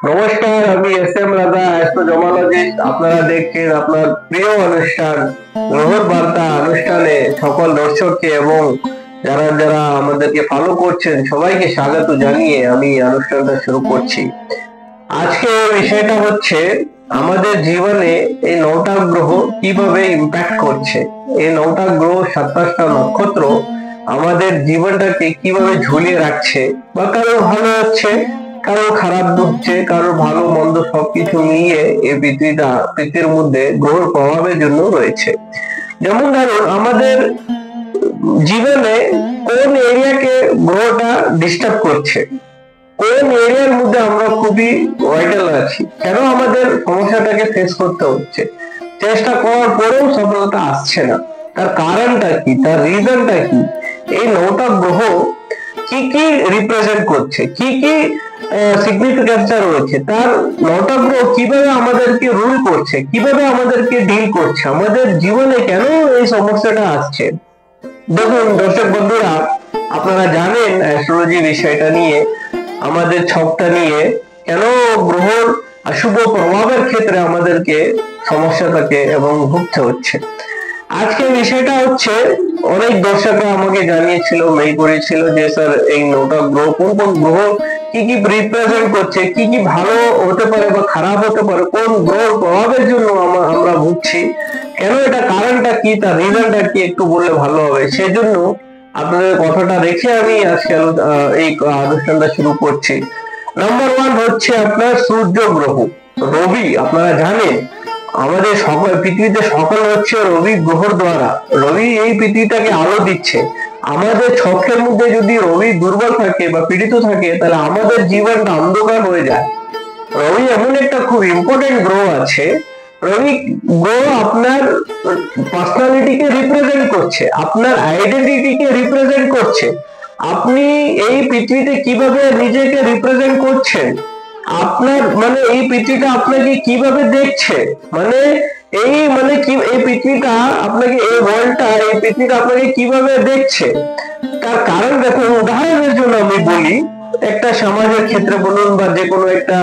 নমস্কার, আমি S M রাজা, অ্যাস্ট্রোজোমোলজিস্ট। আপনারা দেখছেন আপনার প্রিয় অনুষ্ঠান গ্রহর বার্তা অনুষ্ঠানে সকল দর্শককে এবং যারা যারা আমাদেরকে ফলো করছেন সবাইকে স্বাগত জানিয়ে আমি অনুষ্ঠানটা শুরু করছি। আজকে বিষয়টা হচ্ছে আমাদের জীবনে এই 9টা গ্রহ কিভাবে ইম্প্যাক্ট করছে। এই 9টা গ্রহ 27টা নক্ষত্র আমাদের জীবনটাকে কিভাবে ঝুলিয়ে রাখছে, বা কারো ভালো হচ্ছে, কারো খারাপ হচ্ছে, কারো ভালো মন্দ সবকিছু মিলিয়ে এই পৃথিবীর মধ্যে গ্রহের প্রভাবের জন্য রয়েছে। যেমন ধরুন, আমাদের জীবনে কোন এরিয়াকে গ্রহটা ডিস্টার্ব করছে, কোন এরিয়ার মধ্যে আমরা খুবই ভাইটাল আছি, কেন আমাদের সমস্যাটাকে ফেস করতে হচ্ছে, চেষ্টা করার পরেও সফলতা আসছে না, তার কারণটা কি, তার রিজনটা কি, এই 9টা গ্রহ কি কি রিপ্রেজেন্ট করছে, কি কি সিগনিফিকেন্স রয়েছে, তার 9টা গ্রহ কিভাবে আমাদেরকে রুল করছে, কিভাবে আমাদেরকে ডিল করছে, আমাদের জীবনে কেন এই সমস্যাটা আসছে। দেখুন দর্শক বন্ধুরা, আপনারা জানেন অ্যাস্ট্রোলজি বিষয়টা নিয়ে, আমাদের ছকটা নিয়ে কেন গ্রহর অশুভ প্রভাবের ক্ষেত্রে আমাদেরকে সমস্যাটাকে এবং ভুগতে হচ্ছে। আজকে বিষয়টা হচ্ছে, অনেক দর্শকরা আমাকে জানিয়েছিল, মেইল করেছিল যে স্যার এই 9টা গ্রহ কোন কোন গ্রহ কি কি রিপ্রেজেন্ট করছে, কি কি ভালো হতে পারে বা খারাপ হতে পারে, কোন গ্রহের প্রভাবের জন্য আমরা ভুগছি, কেন, এটা কারণটা কি, তার রিজনটা কি একটু বললে ভালো হবে। সেজন্য আপনাদের কথাটা রেখে আমি আজকে এই অনুষ্ঠানটা শুরু করছি। নাম্বার 1 হচ্ছে আপনার সূর্য গ্রহ, রবি। আপনারা জানেন আমাদের সকল পৃথিবীতে সকাল হচ্ছে রবি গ্রহর দ্বারা। রবি এই পৃথিবীটাকে আলো দিচ্ছে। আমাদের ছকের মধ্যে যদি রবি দুর্বল থাকে বা পীড়িত থাকে, তাহলে আমাদের জীবনটা অন্ধকার হয়ে যায়। রবি এমন একটা খুব ইম্পর্টেন্ট গ্রহ আছে। রবি গ্রহ আপনার পার্সোনালিটিকে রিপ্রেজেন্ট করছে, আপনার আইডেন্টিটিকে রিপ্রেজেন্ট করছে। আপনি এই পৃথিবীতে কিভাবে নিজেকে রিপ্রেজেন্ট করছেন, আপনার মানে এই পৃথিবীটা আপনাকে কিভাবে দেখছে, মানে এই পৃথিবীটা আপনাকে, এই ওয়ার্ল্ডটা, এই পৃথিবীটা আপনাকে কিভাবে দেখছে, তার কারণ দেখুন। উদাহরণের জন্য আমি বলি, একটা সমাজের ক্ষেত্রে বলুন বা যে কোনো একটা,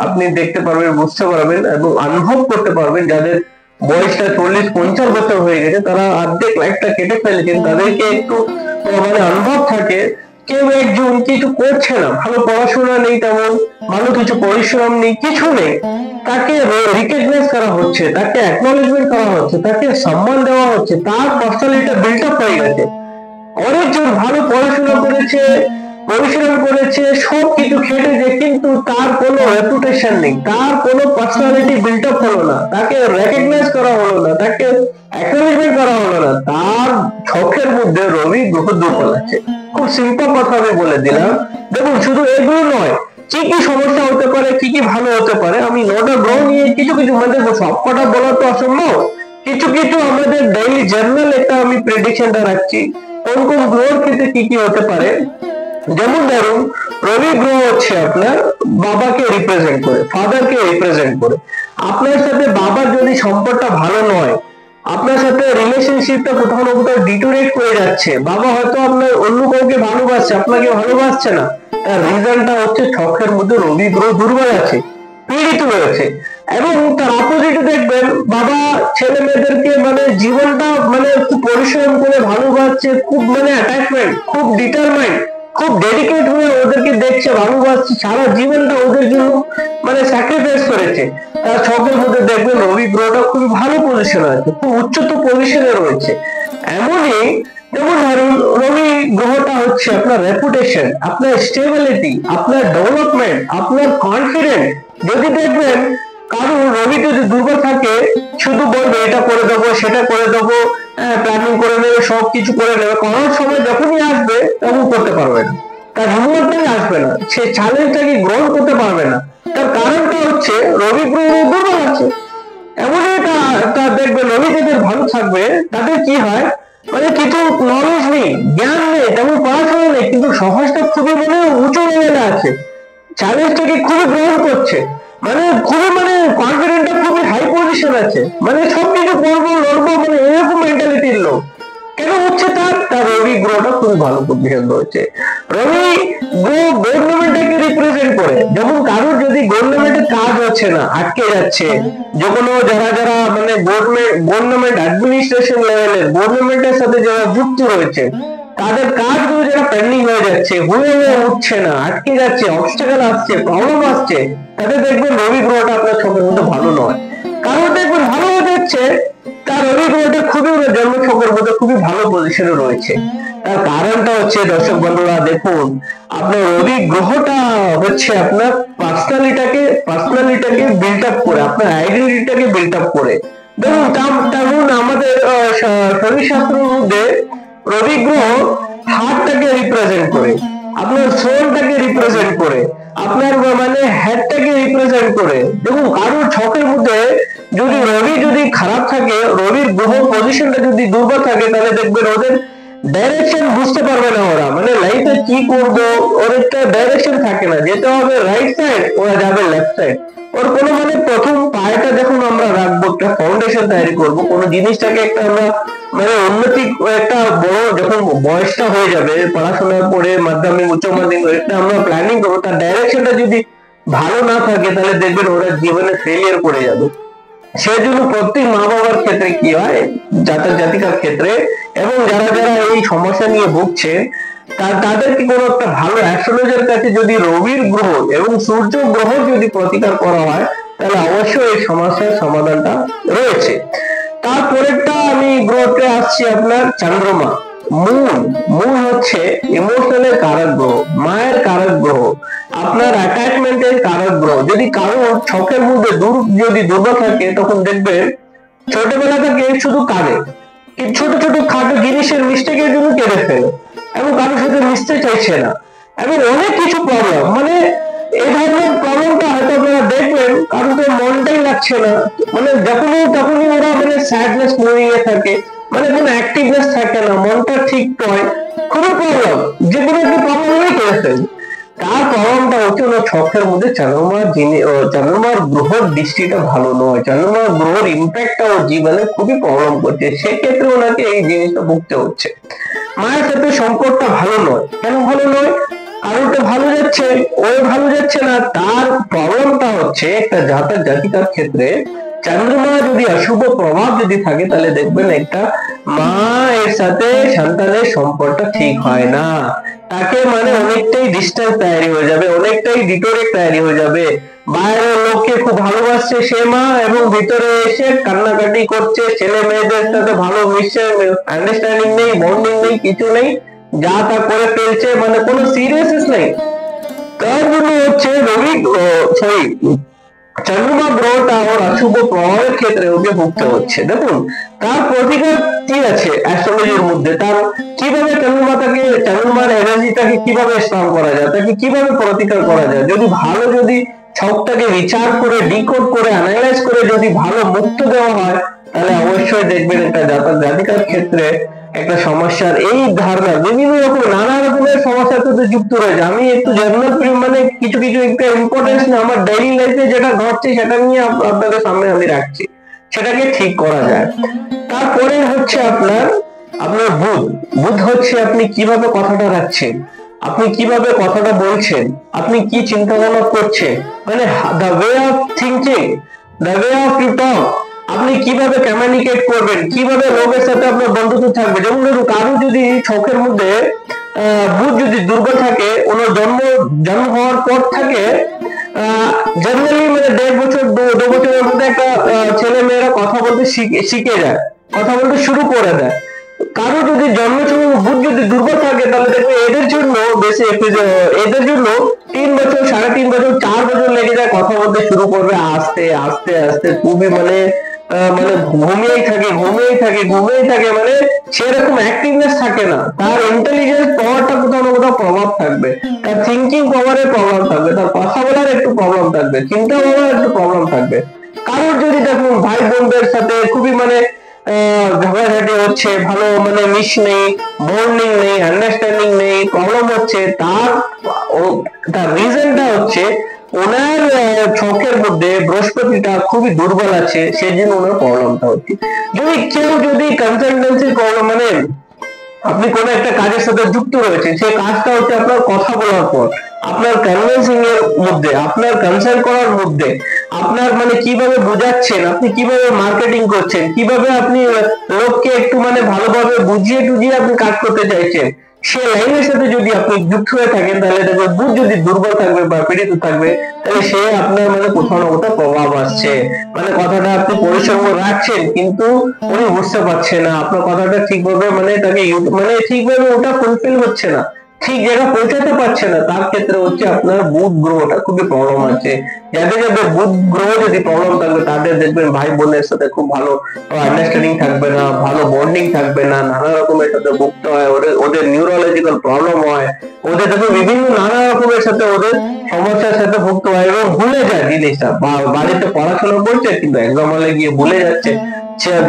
আপনি দেখতে পারবেন, বুঝতে পারবেন এবং অনুভব করতে পারবেন, যাদের বয়সটা 40-50 বছর হয়ে গেছে, তারা অর্ধেক লাইফটা কেটে ফেলেছেন, তাদেরকে একটু অনুভব থাকে কেউ একজন কিছু করছে না, ভালো পড়াশোনা নেই, তেমন ভালো কিছু পরিশ্রম নেই, কিছু নেই, তাকে রিকগনাইজ করা হচ্ছে, তাকে অ্যাকনলেজমেন্ট করা হচ্ছে, তাকে সম্মান দেওয়া হচ্ছে, তার পার্সোনালিটিটা বিল্ট আপ হয়ে গেছে। অনেকজন ভালো পড়াশোনা করেছে, পরিশ্রম করেছে, সবকিছু খেটেছে, কিন্তু তার কোনো রেপুটেশন নেই, তার কোনো পার্সোনালিটি বিল্ট আপ হলো না, তাকে রেকগনাইজ করা হলো না, তাকে অ্যাকনলেজমেন্ট করা হলো না। তার ছকের মধ্যে রবি গ্রহ দুর্বল আছে। খুব সিম্পল কথা আমি বলে দিলাম। দেখুন, শুধু এগুলো নয়, কি কি সমস্যা হতে পারে, কি কি ভালো হতে পারে, আমি 9টা গ্রহ নিয়ে কিছু কিছু, মানে সবকটা বলা তো অসম্ভব, কিছু কিছু আমাদের ডেইলি জার্নাল একটা আমি প্রেডিকশনটা রাখছি কোন কোন গ্রহের ক্ষেত্রে কি কি হতে পারে। যেমন ধরুন, রবি গ্রহ হচ্ছে আপনার বাবাকে রিপ্রেজেন্ট করে, ফাদারকে রিপ্রেজেন্ট করে। আপনার সাথে বাবার যদি সম্পর্কটা ভালো নয়, আপনার সাথে রিলেশনশিপটা কোথাও না কোথাও ডিটোরেট করে যাচ্ছে, বাবা হয়তো আপনার অন্য কাউকে ভালোবাসছে, আপনাকে ভালোবাসছে না, তার রিজনটা হচ্ছে ছকের মধ্যে রবি গ্রহ দুর্বল আছে, পীড়িত রয়েছে। এবং তার অপোজিটে দেখবেন, বাবা ছেলে মেয়েদেরকে মানে জীবনটা মানে খুব পরিশ্রম করে ভালোবাসছে, খুব মানে অ্যাটাচমেন্ট, খুব ডিটারমাইন্ড, খুব ডেডিকেট হয়ে ওদেরকে দেখছে, ভালোবাসছে, সারা জীবনটা ওদের জন্য মানে স্যাক্রিফাইস করেছে। তার ছকের মধ্যে দেখবেন রবি গ্রহটা খুবই ভালো পজিশনে আছে, খুব উচ্চতর পজিশনে রয়েছে। এমনই, যেমন ধরুন, রবি গ্রহটা হচ্ছে আপনার রেপুটেশন, আপনার স্টেবিলিটি, আপনার ডেভেলপমেন্ট, আপনার কনফিডেন্স। যদি দেখবেন কারণ রবি যদি দুর্বল থাকে, শুধু বলবে এটা করে দেবো, সেটা করে দেবো, প্ল্যানিং করে নেবে, সবকিছু করে নেবে, করার সময় যখনই আসবে তখন করতে পারবে না, তার হিম্মতটাই আসবে না, সে চ্যালেঞ্জটাকে গ্রহণ করতে পারবে না। তার কারণটা হচ্ছে রবি গ্রহ দুর্বল আছে। এমন একটা দেখবেন, রবি যাদের ভালো থাকবে তাদের কি হয়, মানে কিছু নলেজ নেই, জ্ঞান নেই, তেমন পড়াশোনা নেই, কিন্তু সহজটা খুবই মানে উঁচু লেভেলে আছে, চ্যালেঞ্জটাকে খুবই গ্রহণ করছে, মানে খুবই মানে কনফিডেন্টটা খুবই হাই পজিশন আছে, মানে সবকিছু করবো লড়বো, মানে এরকম মেন্টালিটির লোক। কেন হচ্ছে তার রবি গ্রহটা খুবই ভালো পজিশন রয়েছে। রবি গ্রহ গভর্নমেন্টকে রিপ্রেজেন্ট করে। যেমন কারোর যদি গভর্নমেন্ট হচ্ছে না, আটকে যাচ্ছে। যে কোনো যারা যারা মানে গভর্নমেন্ট অ্যাডমিনিস্ট্রেশন লেভেলের গভর্নমেন্টের সাথে যারা যুক্ত রয়েছে, তাদের কাজগুলো যেটা পেন্ডিং হয়ে যাচ্ছে, হয়ে উঠছে না, আটকে যাচ্ছে, অবস্টাকেল আসছে, প্রবলেম আসছে, তাদের দেখবেন রবি গ্রহটা আপনার ছকের মধ্যে ভালো নয়। কারণ দেখবেন ভালো হয়ে যাচ্ছে, তার রবি গ্রহটা খুবই জন্ম ছকের মধ্যে খুবই ভালো পজিশনে রয়েছে। তার কারণটা হচ্ছে দর্শক বন্ধুরা দেখুন, আপনার রবি গ্রহটা হচ্ছে আপনার পার্সোনালিটাকে বিল্ড আপ করে, আপনার আইডেন্টিটিটাকে বিল্ড আপ করে। দেখুন আমাদের শরীর শাস্ত্রের মধ্যে রবি গ্রহ হার্টটাকে রিপ্রেজেন্ট করে, আপনার সোলটাকে রিপ্রেজেন্ট করে, আপনার মানে হেডটাকে রিপ্রেজেন্ট করে। দেখুন কারোর ছকের মধ্যে যদি রবি যদি খারাপ থাকে, রবির গ্রহ পজিশনটা যদি দুর্বল থাকে, তাহলে দেখবেন ওদের ডাইরেকশন বুঝতে পারবে না, ওরা মানে লাইফে কি করবো ওর একটা ডাইরেকশন থাকে না, যেতে হবে রাইট সাইড ওরা যাবে লেফট সাইড। ওর কোনো মানে প্রথম পায়টা যখন আমরা রাখবো, একটা ফাউন্ডেশন তৈরি করবো কোনো জিনিসটাকে, একটা আমরা মানে উন্নতি একটা বড় যখন বয়সটা হয়ে যাবে, পড়াশোনার পরে মাধ্যমিক উচ্চ মাধ্যমিক একটা আমরা প্ল্যানিং করবো, তার ডাইরেকশনটা যদি ভালো না থাকে, তাহলে দেখবেন ওরা জীবনে ফেলিয়ার করে যাবে। সেই জন্য প্রত্যেক মা বাবার ক্ষেত্রে কি হয়, জাতক জাতিকার ক্ষেত্রে, এবং যারা যারা এই সমস্যা নিয়ে ভুগছে, তাদেরকে কোনো একটা ভালো অ্যাস্ট্রোলজার কাছে যদি রবির গ্রহ এবং সূর্য গ্রহ যদি প্রতিকার করা হয়, তাহলে অবশ্যই এই সমস্যার সমাধানটা রয়েছে। তারপরেরটা আমি গ্রহতে আসছি আপনার চন্দ্রমা। মুন হচ্ছে ইমোশনালের কারক গ্রহ, মায়ের কারক গ্রহ, আপনার অ্যাটাচমেন্টের কারক গ্রহ। যদি কারো ছকের মধ্যে যদি দুর্বল থাকে, তখন দেখবেন ছোটবেলা থেকে শুধু কাঁদে, ছোট ছোট খাটো জিনিসের মিস্টেকের জন্য কেঁদে ফেলে, এবং কারোর সাথে মিশতে চাইছে না, এবং অনেক কিছু প্রবলেম, মানে এই ধরনের প্রবলেমটা হয়তো আপনারা দেখবেন কারোর তো মনটাই লাগছে না, মানে তখনই ওরা মানে স্যাডনেস মুভিং এ থাকে, মানে কোনো অ্যাক্টিভনেস থাকে না, মনটা ঠিক নয়, কোনো প্রবলেম, যে কোনো একটা প্রবলেম হয়ে কেঁদে ফেলে। তার প্রবলেমটা হচ্ছে ওনার ছকের মধ্যে চন্দ্রমার গ্রহর দৃষ্টিটা ভালো নয়, চন্দ্রমার গ্রহর ইম্প্যাক্টটা ওর জীবনে খুবই প্রবলেম করছে, সেক্ষেত্রে ওনাকে এই জিনিসটা ভুগতে হচ্ছে। মায়ের সাথে সম্পর্কটা ভালো নয়। কেন ভালো নয়? কারোটা ভালো যাচ্ছে, ওই ভালো যাচ্ছে না। তার প্রবলেমটা হচ্ছে একটা জাতক জাতিকার ক্ষেত্রে চন্দ্রমা যদি অশুভ প্রভাব যদি থাকে, তাহলে দেখবেন একটা মা এর সাথে সন্তানের সম্পর্কটা ঠিক হয় না, তাকে মানে অনেকটাই ডিস্টেন্স তৈরি হয়ে যাবে, অনেকটাই ডিটোরেট তৈরি হয়ে যাবে। বাইরের লোককে খুব ভালোবাসছে সে মা, এবং ভিতরে এসে কান্নাকাটি করছে, ছেলে মেয়েদের সাথে ভালো মিশছে, আন্ডারস্ট্যান্ডিং নেই, বন্ডিং নেই, কিছু নেই, যা তা করে ফেলছে, মানে কোনো সিরিয়াসনেস নেই। তার জন্য হচ্ছে চন্দ্রমা গ্রহটা ওর অশুভ প্রভাবের ক্ষেত্রে ওকে ভুগতে হচ্ছে। দেখুন তার প্রতিকার কি আছে অ্যাস্ট্রোলজির মধ্যে, তার কিভাবে চন্দ্রমার এনার্জিটাকে কিভাবে স্ট্রং করা যায়, তাকে কিভাবে প্রতিকার করা যায়, যদি ভালো যদি ছকটাকে বিচার করে ডিকোড করে অ্যানালাইজ করে যদি ভালো মুক্ত দেওয়া হয়, তাহলে অবশ্যই দেখবেন একটা জাতক জাতিকার ক্ষেত্রে একটা সমস্যার এই ধারণা বিভিন্ন রকম নানা রকমের সমস্যার সাথে যুক্ত রয়েছে। আমি একটু জেনারেল মানে কিছু একটা ইম্পর্টেন্স না, আমার ডেইলি লাইফে যেটা ঘটছে সেটা নিয়ে আপনাদের সামনে আমি রাখছি, সেটাকে ঠিক করা যায়। তারপরে হচ্ছে আপনার বুধ হচ্ছে আপনি কিভাবে কথাটা রাখছেন, আপনি কিভাবে কথাটা বলছেন, আপনি কি চিন্তা ভাবনা করছেন, মানে the way of thinking, the way of you talk, আপনি কিভাবে কমিউনিকেট করবেন, কিভাবে লোকের সাথে আপনার বন্ধুত্ব থাকবে। যেমন ধরুন কারো যদি ছকের মধ্যে বুধ যদি দুর্বল থাকে, ওনার জন্ম হওয়ার পর থাকে জেনারেলি মানে 1.5 বছর 2 বছরের মধ্যে একটা ছেলে মেয়েরা কথা বলতে শিখে যায়, কথা বলতে শুরু করে দেয়। কারো যদি বুধ যদি দুর্বল থাকে, তাহলে দেখবে এদের জন্য 3 বছর 3.5 বছর 4 বছর লেগে যায় কথা বলতে শুরু করবে, আস্তে আস্তে আস্তে খুবই মানে ঘুমিয়েই থাকে, মানে সেরকম অ্যাক্টিভনেস থাকে না, তার ইন্টেলিজেন্স পাওয়ারটা কোথাও না কোথাও প্রভাব থাকবে, তার থিঙ্কিং পাওয়ারের প্রভাব থাকবে, তার কথা বলার একটু প্রবলেম থাকবে, চিন্তা ভাবনার একটু প্রবলেম থাকবে। কারোর যদি দেখুন ভাই বোনদের সাথে খুবই মানে ঝগড়াঝাটি হচ্ছে, ভালো মানে মিশ নেই, বন্ডিং নেই, আন্ডারস্ট্যান্ডিং নেই, প্রবলেম হচ্ছে, তার রিজনটা হচ্ছে ওনার ছকের মধ্যে বৃহস্পতিটা খুবই দুর্বল আছে, সেই জন্য ওনার প্রবলেমটা হচ্ছে। যদি কনসালটেন্সি প্রবলেম, মানে আপনি কোনো একটা কাজের সাথে যুক্ত রয়েছে, সেই কাজটা হচ্ছে আপনার কথা বলার পর, আপনার কনভিন্সিং এর মধ্যে, আপনার কনসাল্ট করার মধ্যে, আপনার মানে কিভাবে বোঝাচ্ছেন, আপনি কিভাবে মার্কেটিং করছেন, কিভাবে আপনি লোককে একটু মানে ভালোভাবে বুঝিয়ে টুঝিয়ে আপনি কাজ করতে চাইছেন, সে লাইনের সাথে যদি আপনি যুক্ত হয়ে থাকেন, তাহলে দেখবেন বুধ যদি দুর্বল থাকবে বা পীড়িত থাকবে, তাহলে সে আপনার মানে কোথাও না কোথাও প্রভাব আসছে। মানে কথাটা আপনি পরিসঙ্গ রাখছেন, কিন্তু উনি বুঝতে পারছে না আপনার কথাটা ঠিকভাবে, মানে তাকে মানে ঠিকভাবে ওটা ফুলফিল হচ্ছে না, ঠিক জায়গা পৌঁছাতে পারছে না। তার ক্ষেত্রে হচ্ছে আপনার বুধ গ্রহটা খুবই প্রবলেম আছে। যাদের যাদের বুধ গ্রহ যদি প্রবলেম থাকবে, তাদের দেখবেন ভাই বোনের সাথে খুব ভালো আন্ডারস্ট্যান্ডিং থাকবে না, ভালো বন্ডিং থাকবে না, নানা রকমের সাথে ভুগতে হয়, ওদের নিউরোলজিক্যাল প্রবলেম হয়, ওদের দেখো বিভিন্ন নানা রকমের সাথে ওদের সমস্যার সাথে ভুগতে হয় এবং ভুলে যায় জিনিসটা। বাড়িতে পড়াশোনা করছে কিন্তু এক্সাম হলে গিয়ে ভুলে যাচ্ছে।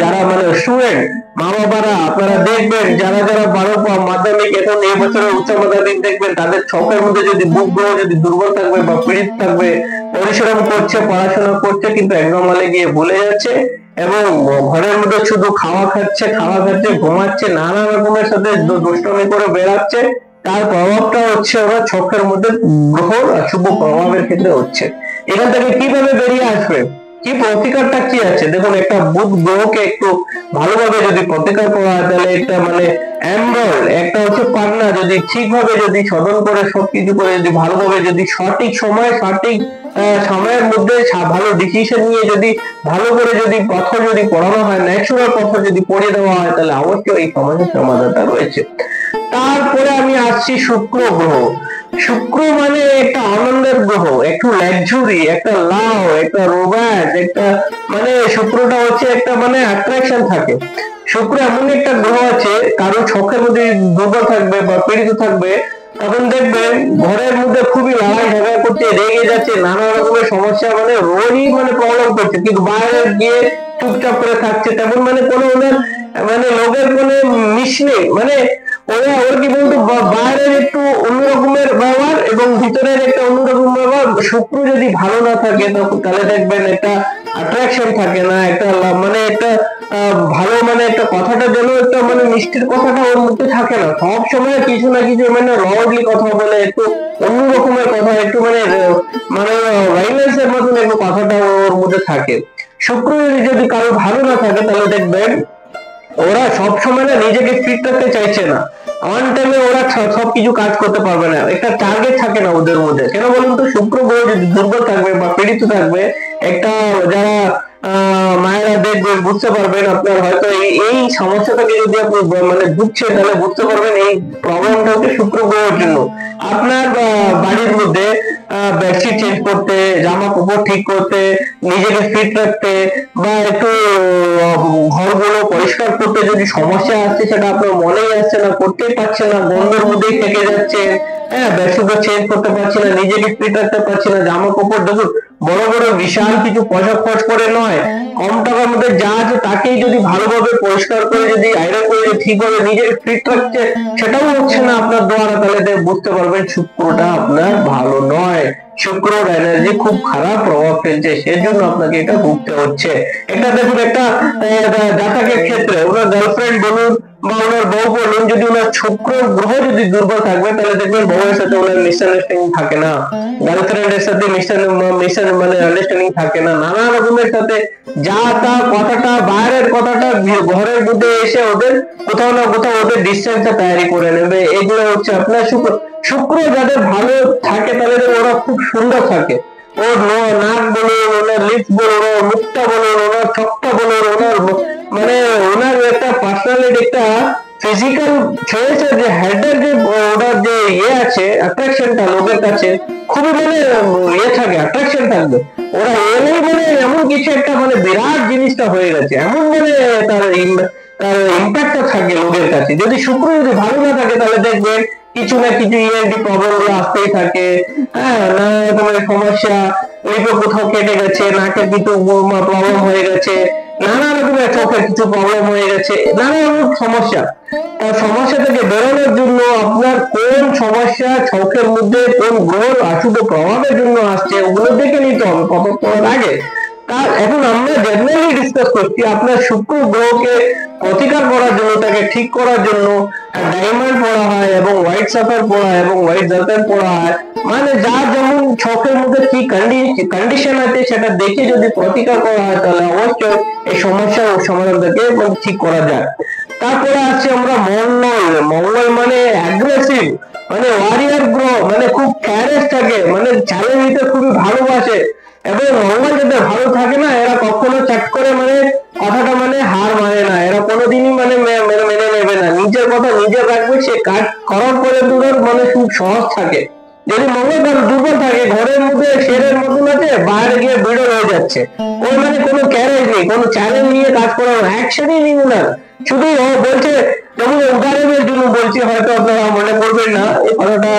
যারা মানে স্টুডেন্ট, মা বাবারা আপনারা দেখবেন, যারা যারা 12 মাধ্যমিক এখন এই বছরের উচ্চ মাধ্যমিক দেখবেন, তাদের ছকের মধ্যে যদি বুধ গ্রহ যদি দুর্বল থাকবে বা পীড়িত থাকবে, পরিশ্রম করছে, পড়াশোনা করছে, কিন্তু এক্সাম হলে গিয়ে ভুলে যাচ্ছে এবং ঘরের মধ্যে শুধু খাওয়া খাচ্ছে, ঘুমাচ্ছে, নানা রকমের সাথে দুষ্টমি করে বেড়াচ্ছে। তার প্রভাবটা হচ্ছে ওরা ছকের মধ্যে গ্রহ শুভ প্রভাবের ক্ষেত্রে হচ্ছে। এখান থেকে কিভাবে বেরিয়ে আসবে, কি প্রতিকারটা কি আছে? দেখুন, একটা বুধ গ্রহকে একটু ভালোভাবে যদি প্রতিকার করা হয়, তাহলে একটা মানে এমবল, একটা হচ্ছে পান্না যদি ঠিকভাবে যদি শোধন করে সবকিছু করে যদি ভালোভাবে যদি সঠিক সময় সঠিক সময়ের মধ্যে ভালো ডিসিশন নিয়ে যদি ভালো করে যদি পথর যদি পড়ানো হয়, ন্যাচুরাল পথর যদি পড়িয়ে দেওয়া হয়, তাহলে অবশ্যই এই সমস্যার সমাধানটা রয়েছে। তারপরে আমি আসছি শুক্র গ্রহ। শুক্র মানে একটা আনন্দের গ্রহ, একটু লাক্সারি, একটা লাভ, একটা রোম্যান্স, একটা মানে শুক্রটা হচ্ছে একটা মানে অ্যাট্রাকশন থাকে। শুক্র এমন একটা গ্রহ আছে, কারো ছকের মধ্যে দুর্বল থাকবে বা পীড়িত থাকবে, তখন দেখবেন ঘরের মধ্যে খুবই লড়াই ঝগড়া করছে, রেগে যাচ্ছে, নানা রকমের সমস্যা, মানে রোজই মানে প্রবলেম করছে, কিন্তু বাইরে গিয়ে চুপচাপ করে থাকছে, তেমন মানে কোনো ওনার মানে লোকের কোনো মিশ নেই। মানে ওরা ওরা কি বলতো, বাইরের একটু অন্যরকমের ব্যবহার এবং ভিতরের একটা অন্যরকম ব্যবহার। শুক্র যদি ভালো না থাকে, তাহলে দেখবেন একটা অ্যাট্রাকশন থাকে না, একটা মানে একটা ভালো মানে একটা কথাটা যেন একটা মানে মিষ্টির কথাটা ওর মধ্যে থাকে না, সব সময় কিছু না কিছু মানে লর্ডলি কথা বলে, একটু অন্য রকমের কথা, একটু মানে মানে ভাইলেন্সের মতন একটু কথাটা ওর মধ্যে থাকে। শুক্র যদি কারো ভালো না থাকে, তাহলে দেখবেন ওরা সব সময় না নিজেকে ফিট রাখতে চাইছে না, অন টাইমে ওরা সবকিছু কাজ করতে পারবে না, একটা টার্গেট থাকে না ওদের মধ্যে। কেন বলুন তো? শুক্র গ্রহ যদি দুর্বল থাকবে বা পীড়িত থাকবে, একটা যারা মায়েরা দেখবেন, বুঝতে পারবেন আপনার হয়তো এই সমস্যাটাকে যদি আপনি মানে বুঝছেন, তাহলে বুঝতে পারবেন এই প্রবলেমটা হচ্ছে শুক্র গ্রহের জন্য। আপনার বাড়ির মধ্যে বেডশিট চেঞ্জ করতে, জামা কাপড় ঠিক করতে, নিজেকে ফিট রাখতে বা একটু ঘরগুলো পরিষ্কার করতে যদি সমস্যা আসছে, সেটা আপনার মনেই আসছে না, করতেই পারছেন না, বন্ধের মধ্যেই থেকে যাচ্ছে, হ্যাঁ, বেডশিট চেঞ্জ করতে পারছি না, নিজেকে ফিট রাখতে পারছি না, জামা কাপড় দেখুন বড় বড় বিশাল কিছু পয়সা খরচ করে নয়, কম টাকার মধ্যে যা আছে তাকেই যদি ভালোভাবে পরিষ্কার করে যদি আয়রন করে ঠিকভাবে নিজেকে ফিট রাখছে, সেটাও হচ্ছে না আপনার দ্বারা, তাহলে বুঝতে পারবেন শুক্রটা আপনার ভালো নয়, শুক্রর এনার্জি খুব খারাপ প্রভাব ফেলছে, সেজন্য আপনাকে এটা ভুগতে হচ্ছে। এটা দেখুন, একটা জাতকের ক্ষেত্রে ওনার গার্লফ্রেন্ড বলুন বা ওনার বউ বলুন, যদি ওনার শুক্র গ্রহ যদি দুর্বল থাকবে, তাহলে দেখবেন বউয়ের সাথে ওনার মিসআন্ডারস্ট্যান্ডিং থাকে না, গার্লফ্রেন্ডের সাথে মানে আন্ডারস্ট্যান্ডিং থাকে না, নানা রকমের সাথে যা তা কথাটা, বাইরের কথাটা ঘরের মধ্যে এসে ওদের কোথাও না কোথাও ওদের ডিস্টেন্সটা তৈরি করে নেবে। এগুলো হচ্ছে আপনার শুক্র। শুক্র যাদের ভালো থাকে, তাহলে ওরা খুব সুন্দর থাকে, ওর নাক বলুন, ওনার লিপস বলুন, ওনার মুখটা বলুন, ওনার চোখটা বলুন, ওনার মানে ওনার একটা পার্সোনালিটি, একটা ফিজিক্যাল চয়েসের যে হেডের যে ওনার যে আছে অ্যাট্রাকশনটা লোকের কাছে খুবই মানে থাকে, অ্যাট্রাকশন থাকবে। ওরা এলেই মানে এমন কিছু একটা মানে বিরাট জিনিসটা হয়ে গেছে, এমন মানে তার ইম্প্যাক্টটা থাকে লোকের কাছে। যদি শুক্র যদি ভালো না থাকে, তাহলে দেখবেন কিছু না কিছু ইএনটি প্রবলেম গুলো আসতেই থাকে, হ্যাঁ, নানা রকমের সমস্যা, লিপে কোথাও কেটে গেছে, নাকের কিছু প্রবলেম হয়ে গেছে, নানা রকমের চোখের কিছু প্রবলেম হয়ে গেছে, নানা রকম সমস্যা। তার সমস্যা থেকে বেরোনোর জন্য আপনার কোন সমস্যা চোখের মধ্যে কোন গ্রহ অশুভ প্রভাবের জন্য আসছে, ওগুলো দেখে নিতে হবে কতক্ষণ আগে। তার এখন আমরা জেনারেলি ডিসকাস করছি আপনার শুক্র গ্রহকে প্রতিকার করার জন্য, তাকে ঠিক করার জন্য ডায়মন্ড পড়া হয় এবং হোয়াইট সাফার পড়া হয় এবং হোয়াইট জারদান পড়া হয়। মানে যার যেমন ছকের মধ্যে কি কন্ডিশন আছে সেটা দেখে যদি প্রতিকার করা হয় তাহলে অবশ্যই এই সমস্যার সমাধানটাকে ঠিক করা যায়। তারপরে আছে আমরা মঙ্গল। মঙ্গল মানে অ্যাগ্রেসিভ, মানে ওয়ারিয়ার গ্রহ, মানে খুব ক্যারেজ থাকে, মানে চ্যালেঞ্জ নিতে খুবই ভালোবাসে। এবং মঙ্গল যাদের ভালো থাকে না, এরা কখনো চাট করে মানে কথাটা মানে হার মানে না, এরা কোনোদিনই মানে মেনে নেবে না, নিজের কথা নিজে রাখবে। সে কাজ করার পরে দূরের মানে খুব সহজ থাকে। যদি মঙ্গল দুর্বল থাকে, ঘরের মধ্যে শেরের মতন আছে, বাইরে গিয়ে বিড়ো হয়ে যাচ্ছে, ওই মানে কোনো ক্যারেজ নেই, কোনো চ্যালেঞ্জ নিয়ে কাজ করার অ্যাকশনই নিব না। শুধু ও বলছে, যেমন উদাহরণের জন্য বলছি, হয়তো আপনারা মনে করবেন না, এই কথাটা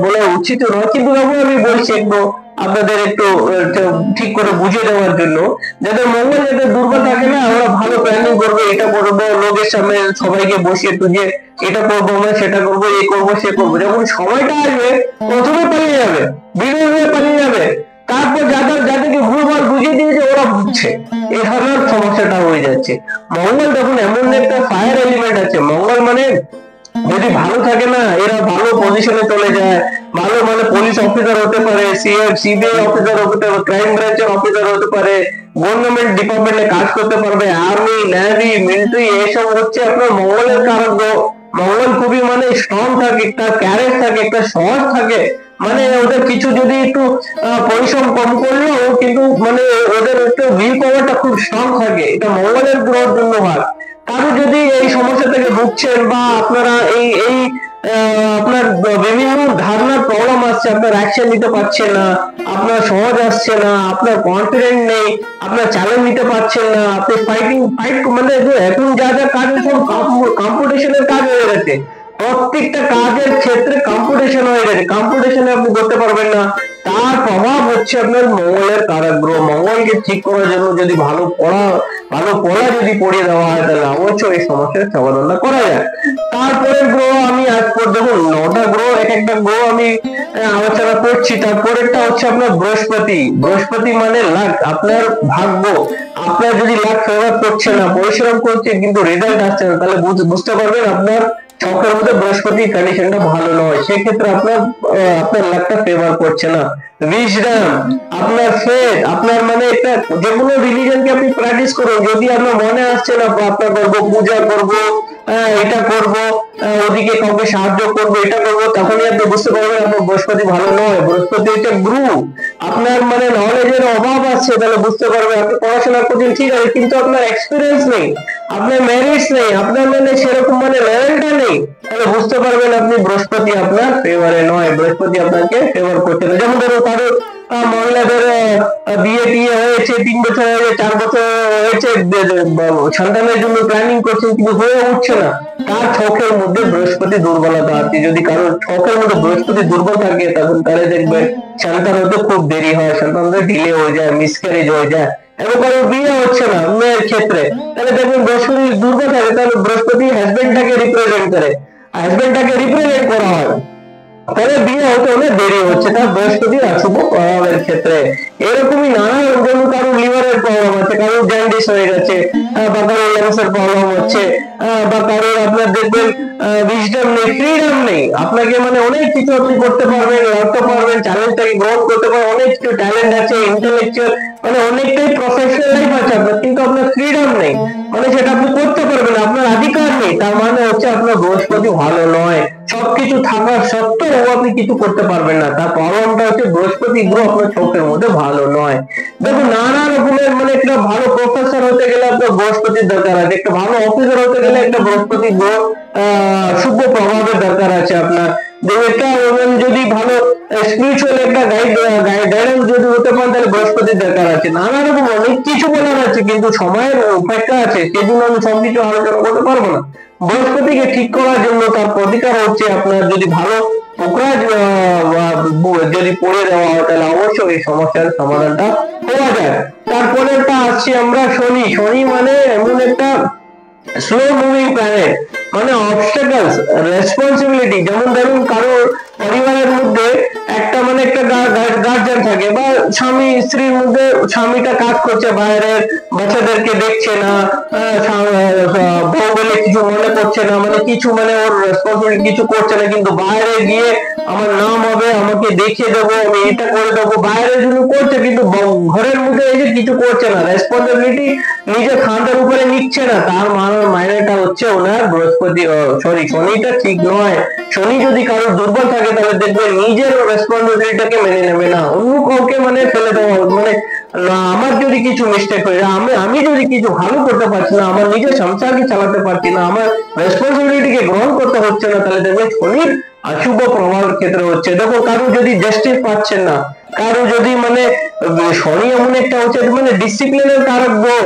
বলা উচিত নয়, কিন্তু আমি বলছি একটু আপনাদের একটু ঠিক করে বুঝিয়ে দেওয়ার জন্য। যাদের মঙ্গল যাদের দুর্বল থাকে না, আমরা ভালো প্ল্যানিং করবো, এটা করবো, লোকের সামনে সবাইকে বসিয়ে তুলিয়ে এটা করবো, আমরা সেটা করবো, এই করবো সে করবো, যখন সময়টা আসবে প্রথমে পালিয়ে যাবে, বিড়ে হয়ে পালিয়ে যাবে। তারপর যাদেরকে ভুলভাল বুঝিয়ে দিয়েছে ওরা বুঝছে, এই ধরনের সমস্যাটা হয়ে যাচ্ছে। মঙ্গল দেখুন এমন একটা ফায়ার এলিমেন্ট আছে, মঙ্গল মানে যদি ভালো থাকে না, এরা ভালো পজিশনে চলে যায়, ভালো মানে পুলিশ অফিসার হতে পারে, সিবিআই অফিসার হতে পারে, ক্রাইম ব্রাঞ্চের অফিসার হতে পারে, গভর্নমেন্ট ডিপার্টমেন্টে কাজ করতে পারবে, আর্মি, নেভি, মিলিটারি, এসব হচ্ছে আপনার মঙ্গলের কারক। মঙ্গল খুবই মানে স্ট্রং থাকে, একটা ক্যারেজ থাকে, একটা সহজ থাকে, মানে ওদের কিছু যদি একটু পরিশ্রম কম করলেও কিন্তু মানে ওদের একটু উইল পাওয়ারটা খুব স্ট্রং থাকে, এটা মঙ্গলের গ্রহের জন্য হয়। কারো যদি এই সমস্যা থেকে ভুগছেন বা আপনারা এই এই আপনার বিভিন্ন ধারণার প্রবলেম আসছে, আপনার অ্যাকশন নিতে পারছেন না, আপনার সহজ আসছে না, আপনার কনফিডেন্ট নেই, আপনার চ্যালেঞ্জ নিতে পারছেন না, আপনি ফাইট মানে এখন যা যা কাজ সব কম্পিটিশনের কাজ হয়ে গেছে, প্রত্যেকটা কাজের ক্ষেত্রে কম্পিটিশন হয়ে গেছে, কম্পিটিশনে আপনি করতে পারবেন না। তার প্রভাব হচ্ছে আপনার মঙ্গলের কারক গ্রহ। মঙ্গলকে ঠিক করার জন্য যদি ভালো পড়া যদি পড়িয়ে দেওয়া হয় তাহলে অবশ্যই এই সমস্যার সমাধানটা করা যায়। তারপরে গ্রহ আমি আজ দেখুন 9টা গ্রহ, এক একটা গ্রহ আমি আলোচনা করছি। তারপরেরটা হচ্ছে আপনার বৃহস্পতি। বৃহস্পতি মানে লাক, আপনার ভাগ্য। আপনার যদি লাক ফেভার করছে না, পরিশ্রম করছে কিন্তু রেজাল্ট আসছে না, তাহলে বুঝতে পারবেন আপনার ছকের মধ্যে বৃহস্পতির কন্ডিশনটা ভালো নয়, সেক্ষেত্রে আপনার লাকটা ফেভার করছে না। উইজডম, আপনার ফেথ, আপনার মানে একটা যে কোনো রিলিজিয়নকে আপনি প্র্যাকটিস করুন, যদি আপনার মনে আসছে না প্রার্থনা করবো, পূজা করবো, এটা করবো, ওদিকে কাউকে সাহায্য করবো, এটা করবো, তখনই আপনি বুঝতে পারবেন আপনার বৃহস্পতি ভালো নয়। বৃহস্পতি হচ্ছে গুরু, আপনার মানে নলেজের অভাব আছে, তাহলে বুঝতে পারবেন আপনি পড়াশোনা করছেন ঠিক আছে কিন্তু আপনার এক্সপিরিয়েন্স নেই, আপনার মেরিটস নেই, আপনার মানে সেরকম মানে লেভেলটা নেই, তাহলে বুঝতে পারবেন আপনি বৃহস্পতি আপনার ফেভারে নয়, বৃহস্পতি আপনাকে ফেভার করছে না। যেমন ধরো কারো মহিলাদের বিয়ে টিয়ে হয়েছে, 3 বছর হয়েছে, 4 বছর হয়েছে, সন্তানের জন্য প্ল্যানিং করছেন কিন্তু হয়ে উঠছে না, তার ছকের মধ্যে বৃহস্পতি দুর্বলতা আছে। যদি কারোর ছকের মধ্যে বৃহস্পতি দুর্বল থাকে তখন তাহলে দেখবেন সন্তান হতে খুব দেরি হয়, সন্তানদের ডিলে হয়ে যায়, মিসক্যারেজ হয়ে যায়, এবং কারোর বিয়ে হচ্ছে না মেয়ের ক্ষেত্রে, তাহলে দেখবেন বৃহস্পতি দুর্বল থাকে, তাহলে বৃহস্পতি হাজবেন্ডটাকে রিপ্রেজেন্ট করে, হাজবেন্ডটাকে রিপ্রেজেন্ট করা হয়, তাহলে বিয়ে হতে হলে দেরি হচ্ছে, তার বৃহস্পতির অশুভ প্রভাবের ক্ষেত্রে। এরকমই নানা রকম, কারো লিভারের প্রবলেম আছে, কারো জন্ডিস হয়ে গেছে, বা কারো লাংসের প্রবলেম হচ্ছে, বা কারো আপনার দেখবেন উইজডম নেই, ফ্রিডম নেই, আপনাকে মানে অনেক কিছু আপনি করতে পারবেন, লড়তে পারবেন, চ্যালেঞ্জটাকে গ্রহণ করতে পারবেন, অনেক কিছু ট্যালেন্ট আছে, ইন্টেলেকচুয়াল মানে অনেকটাই প্রফেশনাল লাইফ আছে আপনার, কিন্তু আপনার ফ্রিডম নেই, মানে সেটা আপনি করতে পারবেন, আপনার অধিকার নেই, তার মানে হচ্ছে আপনার বৃহস্পতি ভালো নয়। সবকিছু থাকা সত্ত্বেও আপনি কিছু করতে পারবেন না, তার প্রবলেমটা হচ্ছে বৃহস্পতি গ্রহ আপনার চোখের মধ্যে ভালো নয়। দেখুন নানা রকমের মানে একটা ভালো প্রফেসর হতে গেলে আপনার বৃহস্পতির দরকার আছে, একটা ভালো অফিসার হতে গেলে একটা বৃহস্পতি গ্রহ শুভ প্রভাবের দরকার আছে আপনার। একটা যদি ভালো স্পিরিচুয়াল একটা গাইডেন্স যদি হতে পারেন তাহলে বৃহস্পতির দরকার আছে। নানা রকম অনেক কিছু বলার আছে কিন্তু সময়ের অপেক্ষা আছে, সেজন্য আমি সবকিছু আলোচনা করতে পারবো না। বৃহস্পতিকে ঠিক করার জন্য তার প্রতিকার হচ্ছে আপনার যদি ভালো পোকরাজ যদি পড়ে দেওয়া হয় তাহলে অবশ্যই এই সমস্যার সমাধানটা পাওয়া যায়। তারপরে আসছি আমরা শনি। শনি মানে এমন একটা স্লো মুভিং প্ল্যানেট, মানে অবস্টাকলস, রেসপন্সিবিলিটি। যেমন ধরুন কারো পরিবারের মধ্যে একটা মানে একটা গার্জিয়ান থাকে বা স্বামী স্ত্রীর মধ্যে, স্বামীটা কাজ করছে বাইরের, বাচ্চাদেরকে দেখছে না, বউ বলে কিছু মনে করছে না, মানে কিছু মানে ওর রেসপন্সিবিলিটি কিছু করছে না, কিন্তু বাইরে গিয়ে আমার নাম হবে, আমাকে দেখিয়ে দেবো, আমি এটা করে দেবো, বাইরের জন্য করছে, কিন্তু ঘরের মধ্যে এসে কিছু করছে না, রেসপন্সিবিলিটি নিজের খান্দার উপরে নিচ্ছে না। তার মাইনেটা হচ্ছে ওনার বৃহস্পতি, সরি শনিটা ঠিক নয়। শনি যদি কারোর দুর্বল থাকে তাহলে দেখবেন নিজের রেসপন্সিবিলিটিটাকে মেনে নেবে না, অন্য কাউকে মানে ফেলে দেওয়া, মানে আমার যদি কিছু মিস্টেক হয়ে যায়, আমি যদি কিছু ভালো করতে পারছি না, আমার নিজের সংসারকে চালাতে পারছি না, আমার রেসপন্সিবিলিটিকে গ্রহণ করতে হচ্ছে না, তাহলে দেখবেন শনির অশুভ প্রভাবের ক্ষেত্রে হচ্ছে। দেখো কারো যদি জাস্টিস পাচ্ছেন না, কারো যদি মানে শনি এমন একটা হচ্ছে মানে ডিসিপ্লিনের কারক গ্রহ,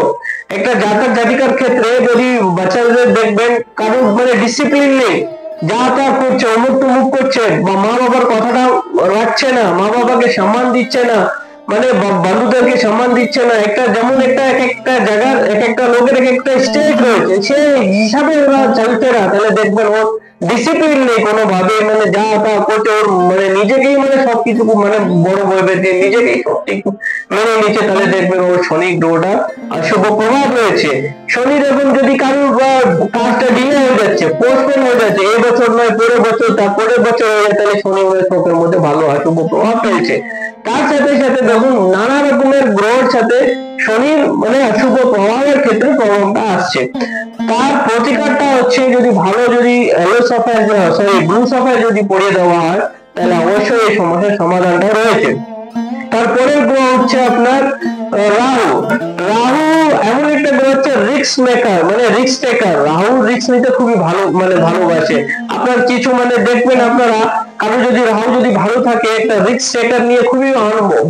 একটা জাতক জাতিকার ক্ষেত্রে যদি বাচ্চাদের দেখবেন কারো মানে ডিসিপ্লিন নেই, যা তা করছে, অমুক টুমুক করছে, বা মা বাবার কথাটা রাখছে না, মা বাবাকে সম্মান দিচ্ছে না, মানে বন্ধুদেরকে সম্মান দিচ্ছে না, একটা যেমন একটা এক একটা জায়গার এক একটা লোকের এক একটা স্টেজ রয়েছে, সেই হিসাবে ওরা চলছে না, তাহলে দেখবেন ওর ডিসিপ্লিন নেই কোনোভাবে, মানে যা তা করছে, ওর মানে নিজেকেই মানে সবকিছু মানে বড় ভেবে দিয়ে নিজেকেই সবকিছু মেনে নিচ্ছে, তাহলে দেখবেন ওর শনি গ্রহটা শুভ প্রভাব রয়েছে। শনি দেখুন যদি কারোর কাজটা ডিলে হয়ে যাচ্ছে, পোস্টপোন হয়ে যাচ্ছে, এই বছর নয় পরের বছর, তার পরের বছর হয়ে যায়, তাহলে শনি চোখের মধ্যে ভালো অশুভ প্রভাব ফেলছে। তার সাথে সাথে দেখুন নানা রকমের গ্রহের সাথে শনির মানে অশুভ প্রভাবের ক্ষেত্রে প্রভাবটা আসছে। তার প্রতিকারটা হচ্ছে যদি ভালো যদি এলো সাফায়ার, সরি ব্লু সাফায়ার যদি পড়িয়ে দেওয়া হয়, তাহলে অবশ্যই এই সমস্যার সমাধানটা রয়েছে। তারপরের গ্রহ হচ্ছে আপনার রাহু। রাহু এমন একটা গ্রহ হচ্ছে রিস্ক মেকার, মানে রিস্ক টেকার। রাহু রিস্ক নিতে খুবই ভালো মানে ভালোবাসে। আপনার কিছু মানে দেখবেন আপনারা কারো যদি রাহু যদি ভালো থাকে, একটা রিস্ক টেকার নিয়ে খুবই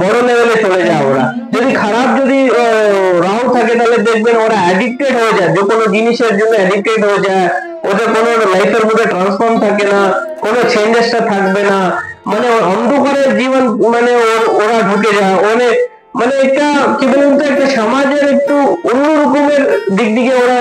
বড় লেভেলে চলে যায় ওরা। যদি খারাপ যদি রাহু থাকে তাহলে দেখবেন ওরা অ্যাডিক্টেড হয়ে যায়, যে কোনো জিনিসের জন্য অ্যাডিক্টেড হয়ে যায়, ওদের কোনো লাইফের মধ্যে ট্রান্সফর্ম থাকে না, কোনো চেঞ্জেসটা থাকবে না, মানে অন্ধকারের জীবন মানে ওরা ঢুকে যায়, মানে একটা কি বলুন তো, একটা সমাজের একটু অন্য রকমের দিক দিকে ওরা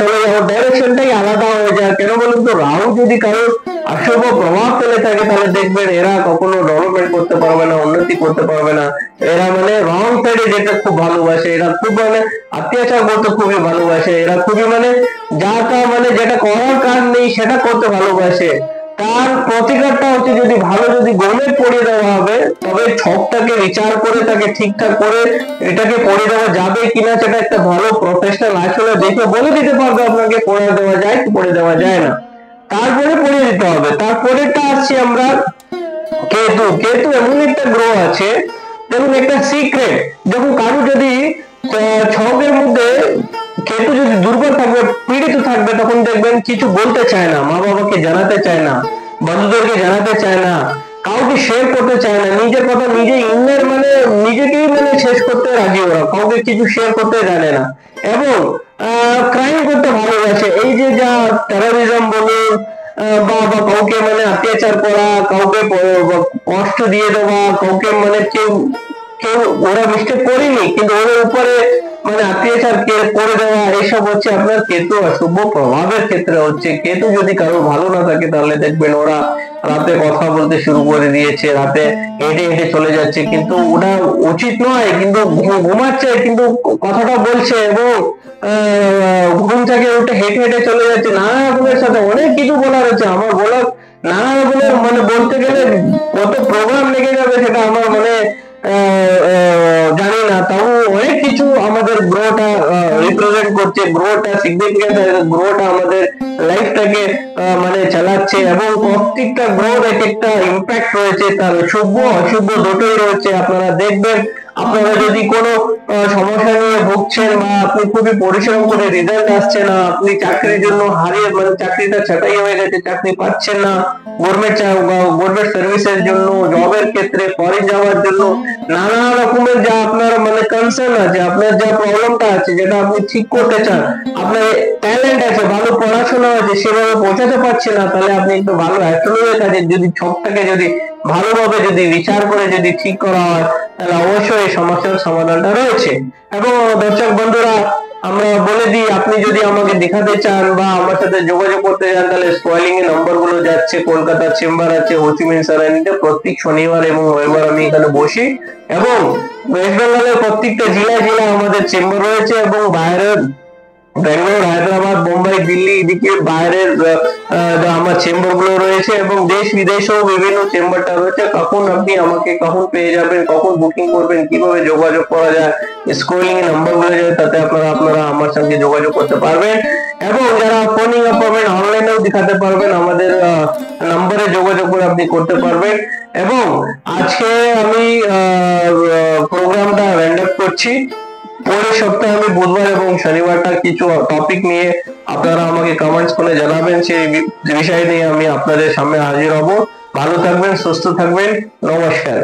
চলে যায়, ডাইরেকশনটাই আলাদা হয়ে যায়। কেন বলুন তো, রাহু যদি কারোর অশুভ প্রভাব ফেলে থাকে তাহলে দেখবেন এরা কখনো ডেভেলপমেন্ট করতে পারবে না, উন্নতি করতে পারবে না। এরা মানে রং সাইডে যেতে খুব ভালোবাসে, এরা খুব মানে অত্যাচার করতে খুবই ভালোবাসে, এরা খুবই মানে যা তা মানে যেটা করার কাজ নেই সেটা করতে ভালোবাসে। তার প্রতিকারটা হচ্ছে যদি ভালো যদি গণে পড়িয়ে দেওয়া হবে, তবে ছকটাকে বিচার করে তাকে ঠিকঠাক করে এটাকে পড়িয়ে দেওয়া যাবে কিনা, সেটা একটা ভালো প্রফেশনাল আসলে দেখে বলে দিতে পারবে আপনাকে পড়ে দেওয়া যায় কি পড়ে দেওয়া যায় না, তারপরে পড়িয়ে দিতে হবে। তারপরেটা আসছি আমরা কেতু। কেতু এমন একটা গ্রহ আছে, দেখুন একটা সিক্রেট, দেখুন কারো যদি ছকের মধ্যে কেতু যদি দুর্বল থাকবে, পীড়িত থাকবে, তখন দেখবেন কিছু বলতে চায় না, মা বাবাকে জানাতে চায় না, বন্ধুদেরকে জানাতে চায় না, কাউকে শেয়ার করতে চায় না, নিজের কথা নিজে ইন্নার মানে নিজেকেই মানে শেষ করতে রাজি, ওরা কাউকে কিছু শেয়ার করতে জানে না, এবং ক্রাইম করতে ভালোবাসে। এই যে যা টেরোরিজম বলুন বা কাউকে মানে অত্যাচার করা, কাউকে কষ্ট দিয়ে দেওয়া, কাউকে মানে কেউ কেউ ওরা মিস্টেক করেনি কিন্তু ওদের উপরে মানে অত্যাচার করে দেওয়া, এইসব হচ্ছে আপনার কেতু অশুভ প্রভাবের ক্ষেত্রে হচ্ছে। কেতু যদি কারো ভালো না থাকে তাহলে দেখবেন ওরা রাতে কথা বলতে শুরু করে দিয়েছে, রাতে হেঁটে হেঁটে চলে যাচ্ছে, কিন্তু ওটা উচিত নয়, কিন্তু ঘুমাচ্ছে কিন্তু কথাটা বলছে, এবং ঘুম থেকে উঠে হেঁটে হেঁটে চলে যাচ্ছে, নানা রকমের সাথে অনেক কিছু বলার আছে আমার বলার, নানা রকমের মানে বলতে গেলে কত প্রোগ্রাম লেগে যাবে সেটা আমার মানে জানি না, তাও অনেক কিছু আমাদের গ্রহটা রিপ্রেজেন্ট করছে, গ্রহটা সিগনিফিকেন্ট, গ্রহটা আমাদের লাইফটাকে মানে চালাচ্ছে, এবং প্রত্যেকটা গ্রহের এক একটা ইম্প্যাক্ট রয়েছে, তার শুভ অশুভ দুটোই রয়েছে। আপনারা দেখবেন আপনারা যদি কোনো সমস্যা নিয়ে ভুগছেন বা আপনি খুবই পরিশ্রম করে রেজাল্ট আসছে না, আপনি চাকরির জন্য হারিয়ে মানে চাকরিটা ছাঁটাই হয়ে গেছে, চাকরি পাচ্ছেন না, গভর্নমেন্ট সার্ভিসের জন্য, জবের ক্ষেত্রে, ফরেন যাওয়ার জন্য, নানা রকমের যা আপনার মানে কনসার্ন আছে, আপনার যা প্রবলেমটা আছে যেটা আপনি ঠিক করতে চান, আপনার ট্যালেন্ট আছে, ভালো পড়াশোনা আছে, সেভাবে পৌঁছাতে পারছে না, তাহলে আপনি একটু ভালো অ্যাস্ট্রোলজির কাছে যদি ছকটাকে যদি ভালোভাবে যদি বিচার করে যদি ঠিক করা হয়, তাহলে অবশ্যই এই সমস্যার সমাধানটা রয়েছে। এবং দর্শক বন্ধুরা, আমরা বলে দিই, আপনি যদি আমাকে দেখাতে চান বা আমার সাথে যোগাযোগ করতে চান তাহলে স্পয়েলিং এর নাম্বার গুলো যাচ্ছে, কলকাতার চেম্বার আছে হোচিমিন সরাইনিতে, প্রত্যেক শনিবার এবং রবিবার আমি এখানে বসি এবং ওয়েস্ট বেঙ্গলের প্রত্যেকটা জেলায় জেলায় আমাদের চেম্বার রয়েছে এবং বাইরের ব্যাঙ্গালোর, হায়দ্রাবাদ, বোম্বাই, দিল্লি এদিকে বাইরের আমার চেম্বার গুলো রয়েছে এবং দেশ বিদেশেও বিভিন্ন চেম্বারটা রয়েছে। কখন আপনি আমাকে কখন পেয়ে যাবেন, কখন বুকিং করবেন, কিভাবে যোগাযোগ করা যায়, স্ক্রলিং এর নাম্বার গুলো যায়, তাতে আপনারা আমার সঙ্গে যোগাযোগ করতে পারবেন এবং যারা ফোনিং অ্যাপয়েন্টমেন্ট অনলাইনেও দেখাতে পারবেন, আমাদের নাম্বারে যোগাযোগ করে আপনি করতে পারবেন। এবং আজকে আমি প্রোগ্রামটা রাইন্ড আপ করছি। পরের সপ্তাহে আমি বুধবার এবং শনিবারটা কিছু টপিক নিয়ে আপনারা আমাকে কমেন্টস করে জানাবেন, সেই বিষয় নিয়ে আমি আপনাদের সামনে হাজির হব। ভালো থাকবেন, সুস্থ থাকবেন, নমস্কার।